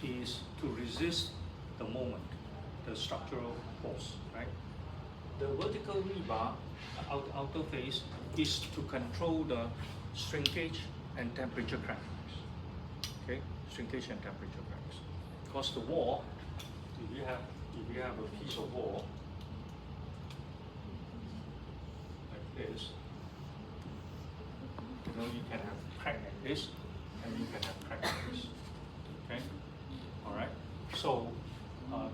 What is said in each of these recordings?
is to resist the moment, the structural force, right? The vertical rebar, outer face, is to control the shrinkage and temperature cracks. Okay, shrinkage and temperature cracks. Because the wall, if you have a piece of wall like this, you can have crack like this, and you can have crack like this. Okay, all right. So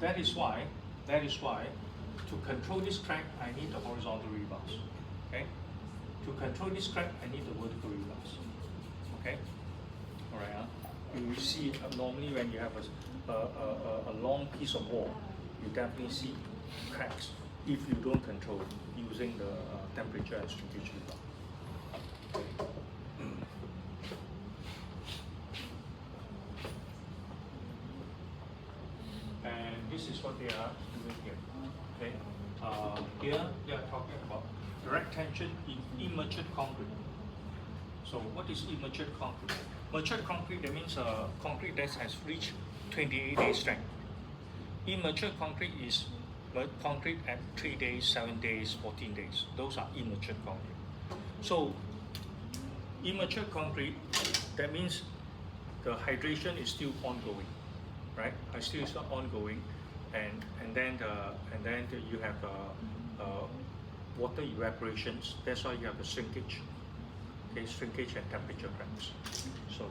that is why to control this crack, I need the horizontal rebars. Okay, to control this crack, I need the vertical rebars. Okay, all right. You see normally when you have a long piece of wall, you definitely see cracks if you don't control using the temperature and shrinkage rebar. And this is what they are doing here. Okay, here they are talking about direct tension in immature concrete. So what is immature concrete? Mature concrete, that means concrete that has reached 28-day strength. Immature concrete is concrete at 3 days, 7 days, 14 days. Those are immature concrete. So immature concrete, that means the hydration is still ongoing, right? Still ongoing, and then you have water evaporations. That's why you have a shrinkage. Okay, shrinkage and temperature cracks. So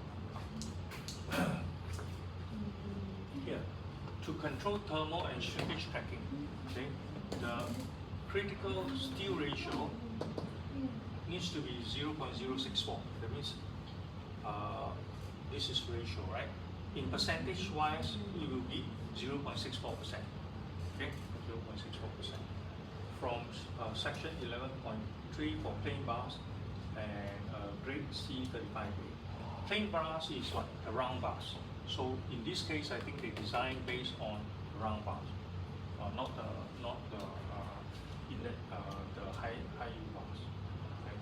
here, to control thermal and shrinkage cracking, okay, the critical steel ratio needs to be 0.064. That means this is ratio, right? In percentage wise, it will be 0.64%. Okay, 0.64%. From section 11.3 for plain bars and grade C35A. Plain bars is what? The round bars. So in this case, I think they design based on round bars, not the high yield bars. Okay.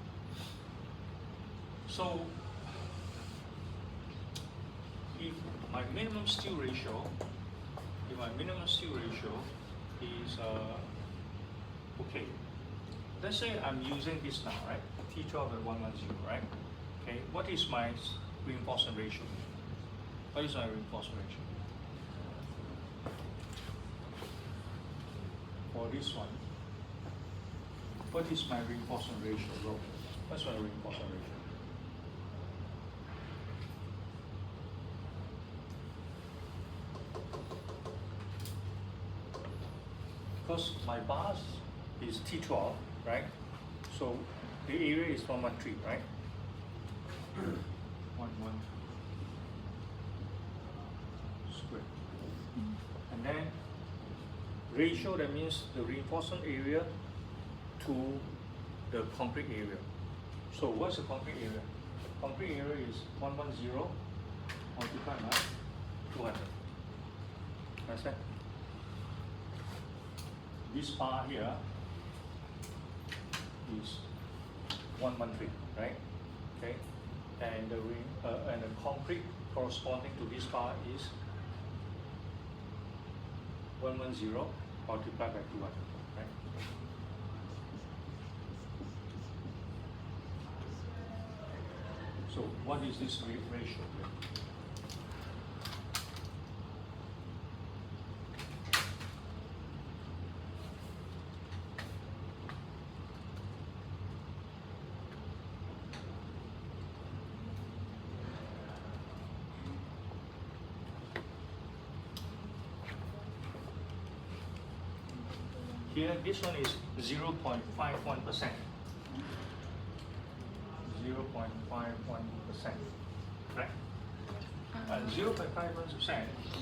So if my minimum steel ratio, is okay. Let's say I'm using this now, right? T12 at 110, right? Okay. What is my reinforcement ratio? What is my reinforcement ratio? For this one, what is my reinforcement ratio? What's my reinforcement ratio? Because my bars is T12, right? So the area is 113, right? 113 square. And then ratio, that means the reinforcement area to the concrete area. So what's the concrete area? Concrete area is 110 multiplied by 200. Understand? This bar here is 113, right? Okay, and the concrete corresponding to this bar is 110 multiplied by 200, right? So what is this ratio here? Here, this one is 0.51%. 0.51%, right? 0.51%,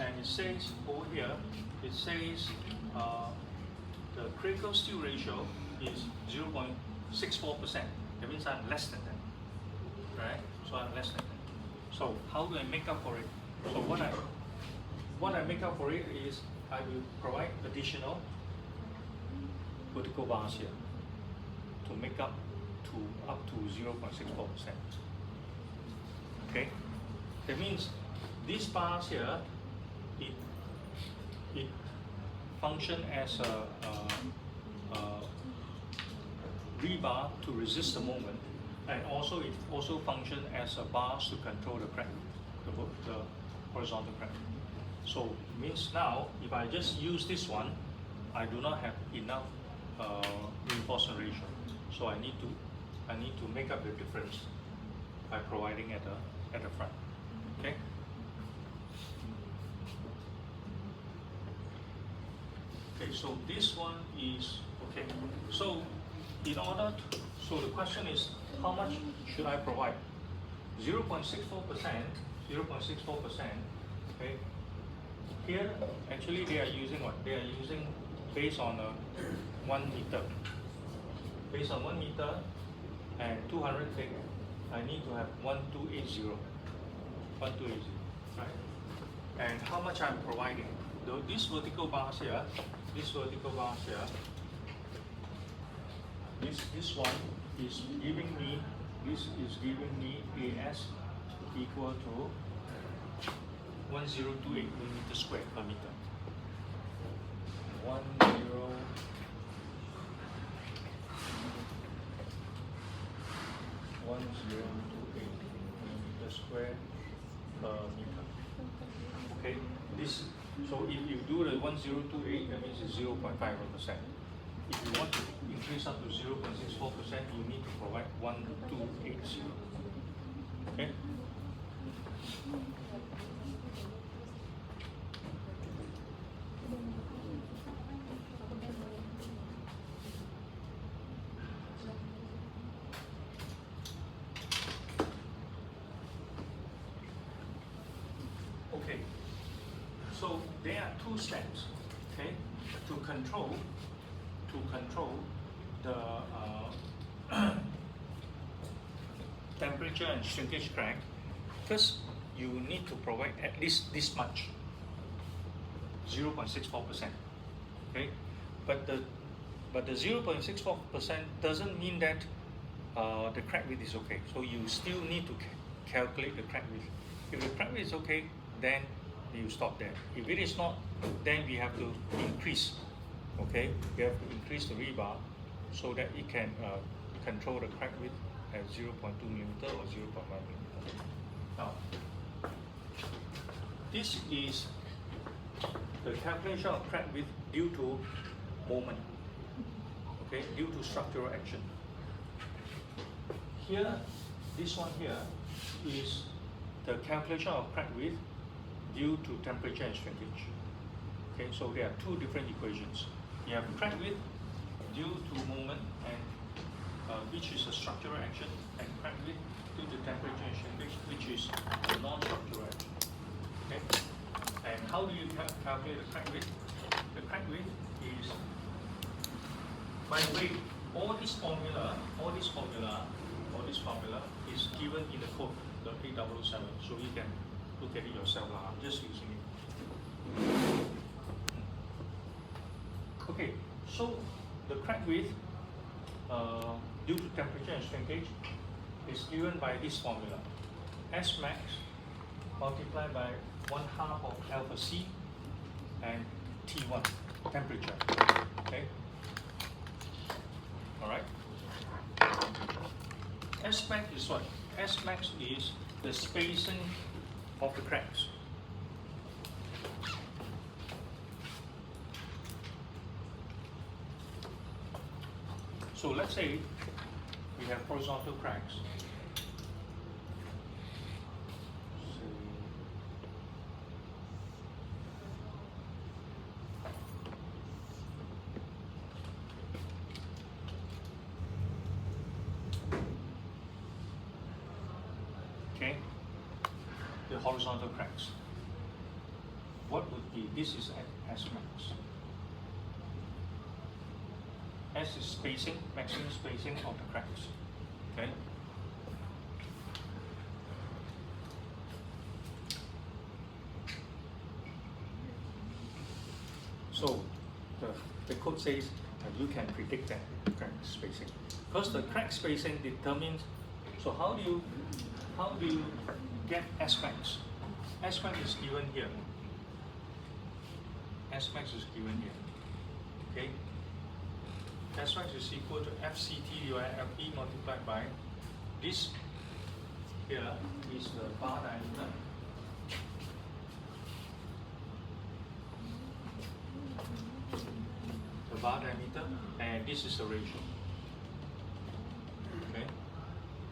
and it says over here, it says the critical steel ratio is 0.64%. That means I'm less than that, right? So I'm less than that. So how do I make up for it? So what I make up for it is I will provide additional vertical bars here to make up to 0.64%. Okay, that means these bars here it function as a rebar to resist the moment, and also it also function as a bars to control the crack, the horizontal crack. So means now if I just use this one, I do not have enough reinforcement ratio. So I need to make up the difference by providing at the front. Okay. Okay, so this one is okay. So in order to, so the question is, how much should I provide? 0.64%, 0.64%. Okay. Here, actually, they are using what? They are using based on 1 meter. Based on 1 meter and 200 thick, I need to have 1280. 1280, right? And how much I'm providing? This vertical bars here, this one is giving me, AS equal to 1028 millimeter square per meter. 1028 millimeter square per meter. Okay, this. So if you do the 1028, that means it's 0.51%. If you want to increase up to 0.64%, you need to provide 1280. Okay. Okay. So there are 2 steps, okay, to control the temperature and shrinkage crack. First, you need to provide at least this much, 0.64%. Okay, but the 0.64% doesn't mean that the crack width is okay. So you still need to calculate the crack width. If the crack width is okay, then you stop there. If it is not, then we have to increase. Okay, we have to increase the rebar so that it can control the crack width at 0.2 millimeter or 0.1 millimeter. Now, this is the calculation of crack width due to moment. Okay, due to structural action. Here, this one here is the calculation of crack width due to temperature and shrinkage. Okay, so there are 2 different equations. You have crack width due to moment, and which is a structural action, and crack width due to temperature and shrinkage, which is a non-structural action. Okay, and how do you calculate the crack width? The crack width is, by the way, all this formula is given in the code, the 8007. So you can look at it yourself. I'm just using it. Okay, so the crack width due to temperature and shrinkage is given by this formula. S max multiplied by 1/2 of alpha C and T1, temperature. Okay. Alright. S max is what? S max is the spacing of the cracks. So let's say we have horizontal cracks. Okay, the horizontal cracks. What would be, this is S max. S is spacing, maximum spacing of the cracks. Okay. So the code says that you can predict that crack spacing, because the crack spacing determines. So how do you get S max? S max is given here. S max is given here. Okay, S max is equal to FCT divided FE multiplied by this here is the bar diameter. The bar diameter, and this is the ratio. Okay,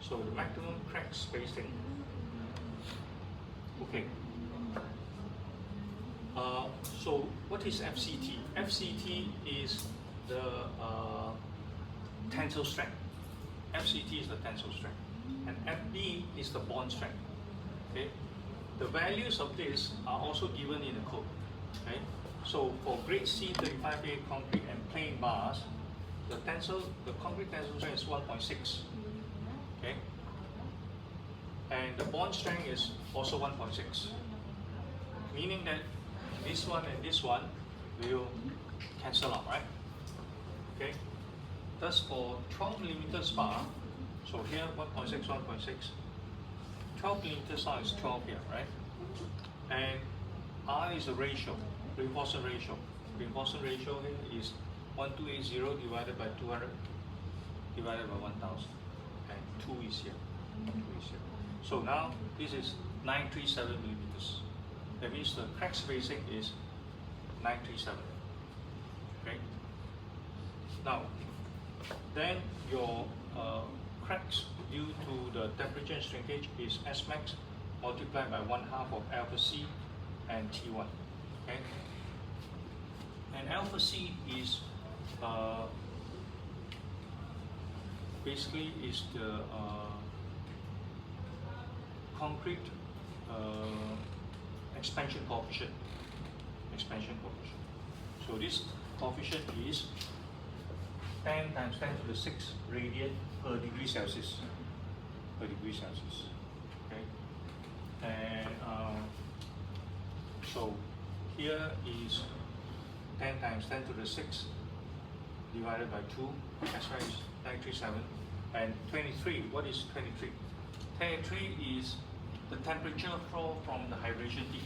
so the maximum crack spacing. Okay. So what is FCT? FCT is the tensile strength. FCT is the tensile strength, and FB is the bond strength. Okay, the values of this are also given in the code. Okay, so for grade C 35A concrete and plain bars, the concrete tensile strength is 1.6. Okay, and the bond strength is also 1.6, meaning that this one and this one will cancel out, right? Okay. Thus, for 12 millimeters bar, so here 1.6, 1.6, 12 millimeters bar is 12 here, right? And R is a ratio, reinforcement ratio. Reinforcement ratio here is 1280 divided by 200 divided by 1000, and 2 is here. 2 is here. So now this is 937 millimeters. That means the crack spacing is 937. Okay. Now, then your cracks due to the temperature and shrinkage is S max multiplied by 1/2 of alpha C and T1. Okay. And alpha C is basically is the concrete expansion coefficient. So this coefficient is 10 times 10 to the 6 radian per degree Celsius. Okay, and so here is 10 times 10 to the 6 divided by 2. That's why it's 937. And 23. What is 23? 23 is the temperature flow from the hydration heat.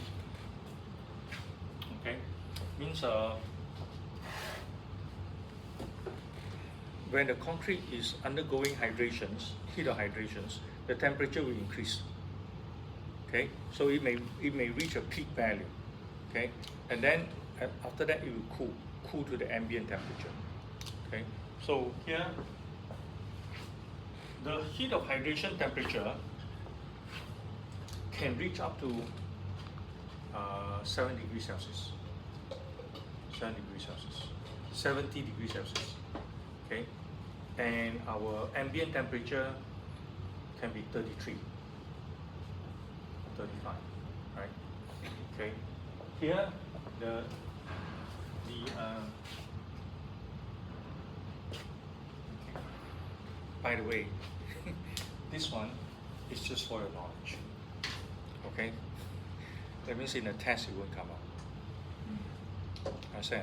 Okay, means when the concrete is undergoing heat of hydrations, the temperature will increase. Okay, so it may reach a peak value. Okay, and then after that it will cool to the ambient temperature. Okay, so here the heat of hydration temperature can reach up to 7 degrees Celsius. 7 degrees Celsius. 70 degrees Celsius. Okay, and our ambient temperature can be 33, 35, right? Okay, here by the way, this one is just for your knowledge. Okay, that means in the test it won't come out. I say,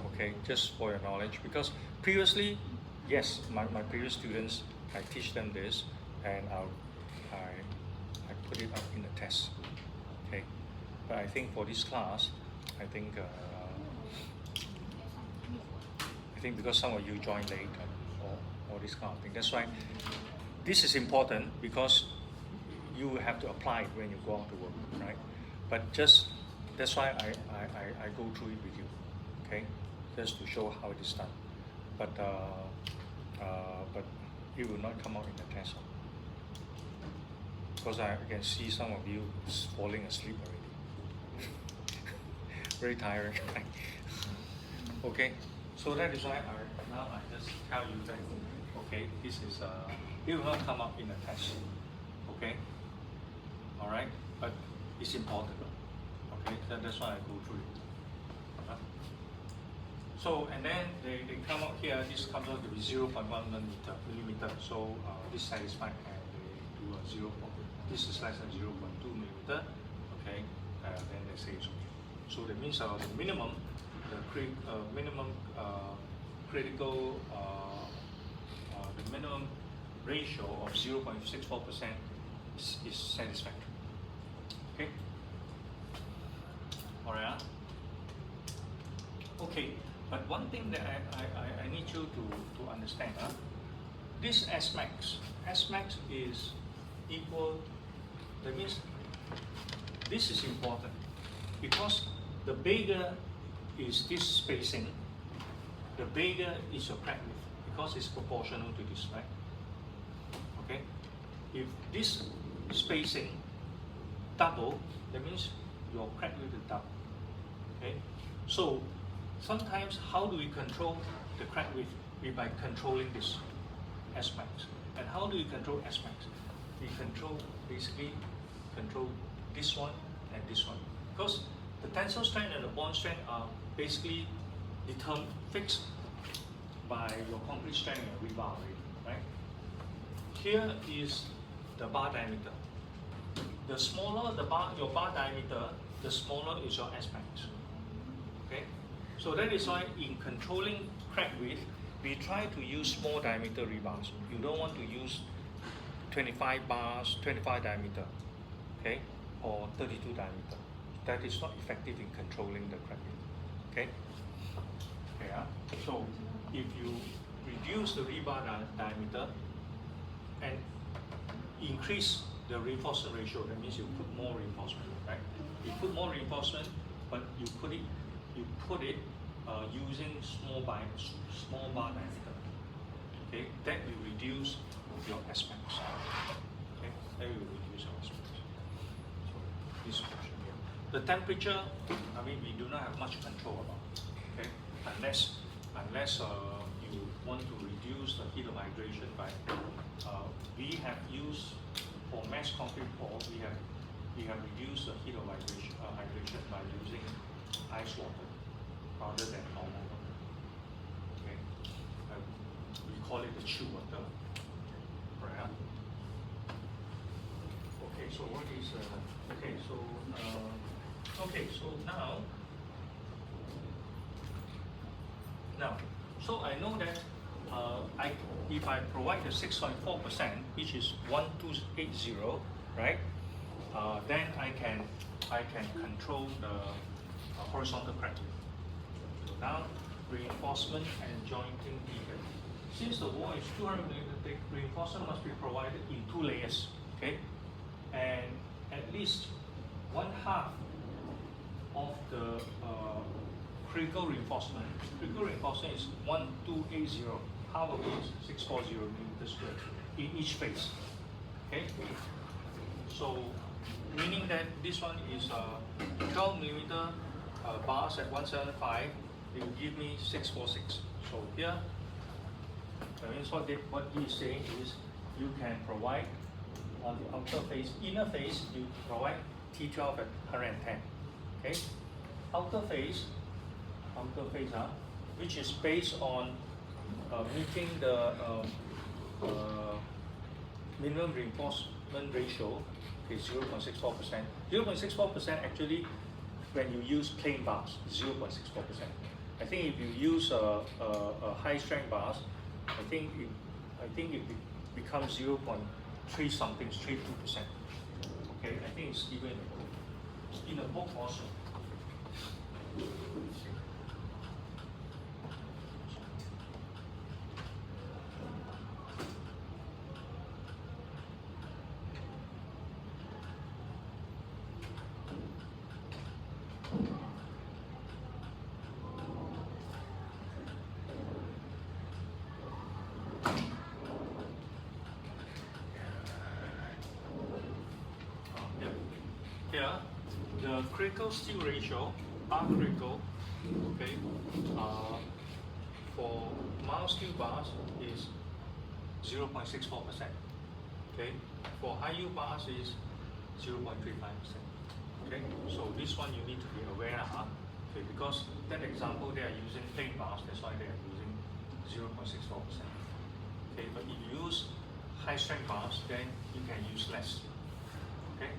okay, just for your knowledge, because previously, yes, my previous students, I teach them this, and I put it up in the test. Okay, but I think for this class, I think because some of you joined late or this kind of thing. That's why this is important, because you will have to apply it when you go out to work, right? But that's why I go through it with you, okay? Just to show how it is done. But it will not come out in the test, because I can see some of you falling asleep already. Very tiring. Okay, so that is why now I just tell you that, okay, this is it will not come up in the test. Okay, all right, but it's important. Okay, that's why I go through it. So, and then they come out here, this comes out to be 0.1 millimeter. So this satisfied, and they do a 0. This is less than 0.2 millimeter. Okay, then they say it's okay. So that means the minimum, critical, the minimum ratio of 0.64% is satisfactory. Okay. All right. Okay, but one thing that I need you to understand, this S max is equal, that means this is important because the bigger is this spacing, the bigger is your crack width because it's proportional to this, right? Okay, if this spacing double, that means your crack width is double. Okay, so sometimes how do we control the crack width? By controlling this S max. And how do we control S max? We basically control this one and this one, because the tensile strength and the bond strength are basically fixed by your concrete strength and rebar rate, right? Here is the bar diameter. The smaller your bar diameter, the smaller is your S max. Okay, so that is why in controlling crack width, we try to use small diameter rebars. You don't want to use 25 diameter, okay, or 32 diameter. That is not effective in controlling the crack width. Okay. Yeah. So if you reduce the rebar diameter and increase the reinforcement ratio, that means you put more reinforcement, right? You put more reinforcement, but you put it using small bar diameter. Okay, that will reduce your S max. Okay, that will reduce your S max. So this portion here. The temperature, I mean, we do not have much control about. Okay, unless you want to reduce the heat of hydration by, we have used for mass concrete pour, we have reduced the heat of hydration by using ice water rather than normal water. Okay, we call it the chill water. Right? Okay, so what is so now so I know that if I provide the 6.4%, which is 1280, right? Then I can control the horizontal crack width. So now reinforcement and jointing defect. Since the wall is 200 millimeter thick, reinforcement must be provided in 2 layers. Okay, and at least 1/2 of the critical reinforcement. Critical reinforcement is 1280. Half of it is 640 millimeter square in each face. Okay, so meaning that this one is 12 millimeter bars at 175. It will give me 646. So here, that means what he is saying is you can provide on the outer face, inner face, you provide T12 at 110. Okay, outer face, which is based on meeting the minimum reinforcement ratio is 0.64%. 0.64% actually, when you use plain bars, 0.64%. I think if you use high strength bars, I think it becomes 0.3 something, 32%. Okay, I think it's even in the book also. Here, the critical steel ratio, bar critical, okay, for mild steel bars is 0.64%. Okay, for high yield bars is 0.35%. Okay, so this one you need to be aware of. Okay, because that example they are using plain bars, that's why they are using 0.64%. Okay, but if you use high strength bars, then you can use less. Okay.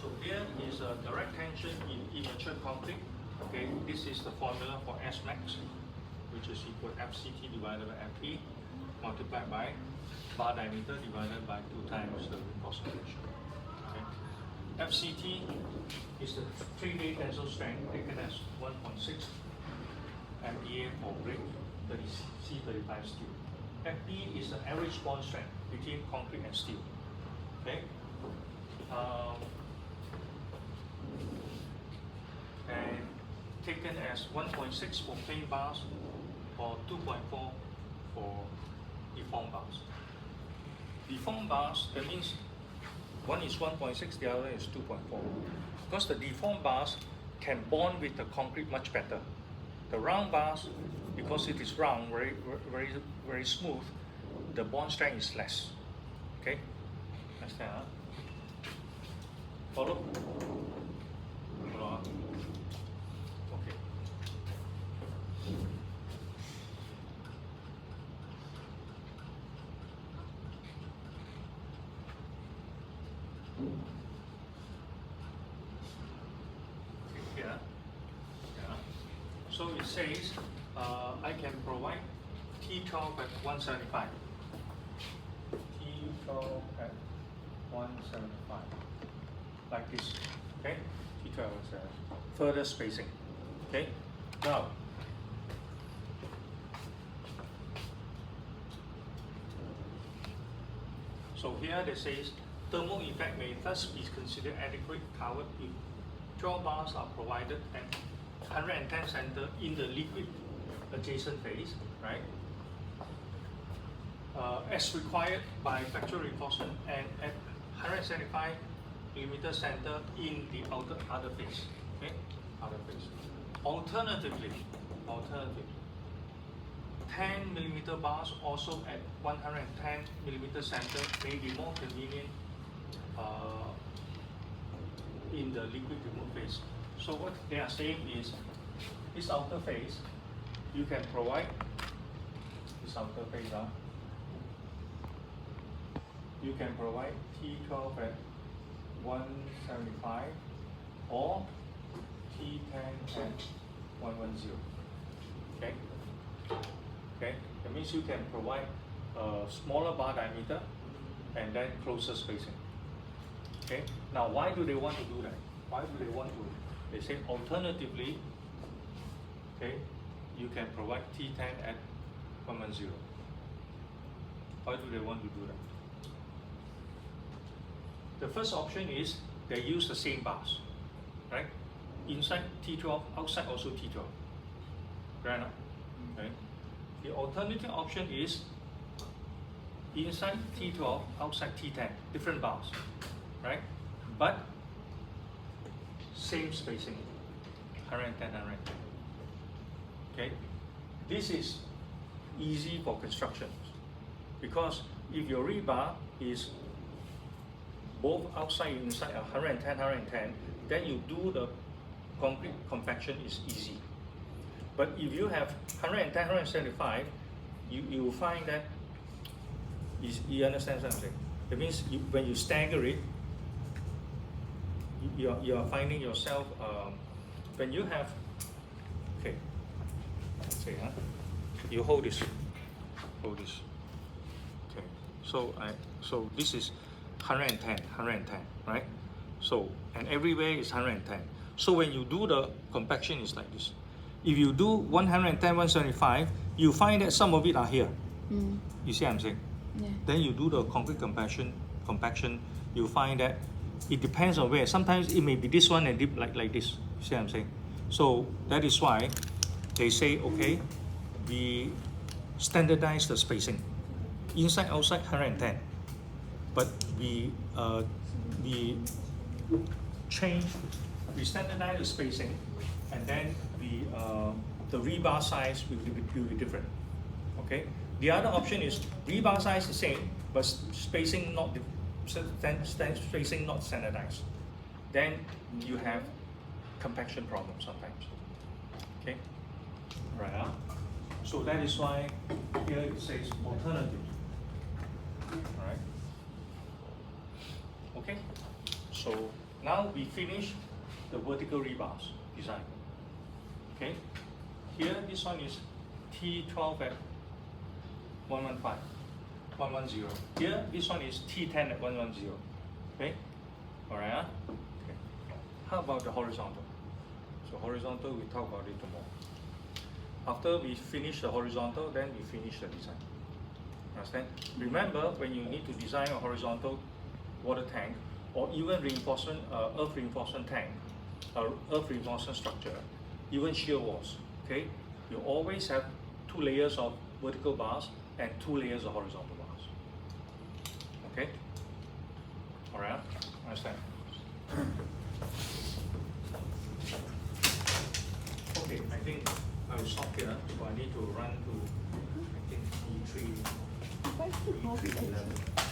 So here is a direct tension in immature concrete. Okay, this is the formula for Smax, which is equal to FCT divided by FE multiplied by bar diameter divided by 2 times the reinforcement ratio. Okay. FCT is the 3-day tensile strength taken as 1.6 MPa for brick 30 C35 steel. FB is the average bond strength between concrete and steel. Okay. And taken as 1.6 for plain bars or 2.4 for deformed bars. Deformed bars, that means one is 1.6, the other is 2.4. Because the deformed bars can bond with the concrete much better. The round bars, because it is round, very smooth, the bond strength is less. Okay? Understand? Huh? Follow? Follow? Okay. Here. Yeah. So it says I can provide T12 at 175. T12 at 175. Like this. Okay? T12 is further spacing. Okay? Now, so here it says thermal effect may thus be considered adequate covered if 12 bars are provided at 110 center in the liquid adjacent phase, right? As required by factory reinforcement and at 175 millimeter center in the other phase. Okay, other phase. Alternatively, 10 millimeter bars also at 110 millimeter center may be more convenient in the liquid remote phase. So what they are saying is, this outer phase, you can provide this outer phase. You can provide T12 at 175 or T10 at 110. Okay. Okay. That means you can provide a smaller bar diameter and then closer spacing. Okay. Now, why do they want to do that? Why do they want to? They say alternatively, okay, you can provide T10 at 110. Why do they want to do that? The first option is they use the same bars, right? Inside T12, outside also T12. Right now? Okay. The alternative option is inside T12, outside T10, different bars, right? But same spacing, 110, 110. Okay? This is easy for construction because if your rebar is both outside and inside 110, 110, then you do the concrete compaction is easy. But if you have 110, 175, you will find that, you understand something? That means when you stagger it, you are finding yourself, when you have, okay, let's say, you hold this, okay, so this is 110, right? So, and everywhere is 110. So when you do the compaction, it's like this. If you do 110, 175, you find that some of it are here. You see what I'm saying? Yeah. Then you do the concrete compaction, you find that it depends on where. Sometimes it may be this one and deep like this. You see what I'm saying? So that is why they say, okay, we standardize the spacing. Inside, outside, 110. But we standardize the spacing, and then the rebar size will be different. Okay. The other option is rebar size the same, but spacing not standardized. Then you have compaction problems sometimes. Okay. Right. So that is why here it says alternative. All right. Okay, so Now we finish the vertical rebars design. Okay, here this one is T12 at 115, 110. Here this one is T10 at 110. Okay, all right. Okay. How about the horizontal? So horizontal, we talk about it tomorrow. After we finish the horizontal, then we finish the design. Understand? Remember, when you need to design a horizontal water tank or even reinforcement, earth reinforcement tank, earth reinforcement structure, even shear walls, okay? You always have 2 layers of vertical bars and 2 layers of horizontal bars. Okay? All right? Understand? Okay, I think I will stop here. So I need to run to, I think, E3, E311.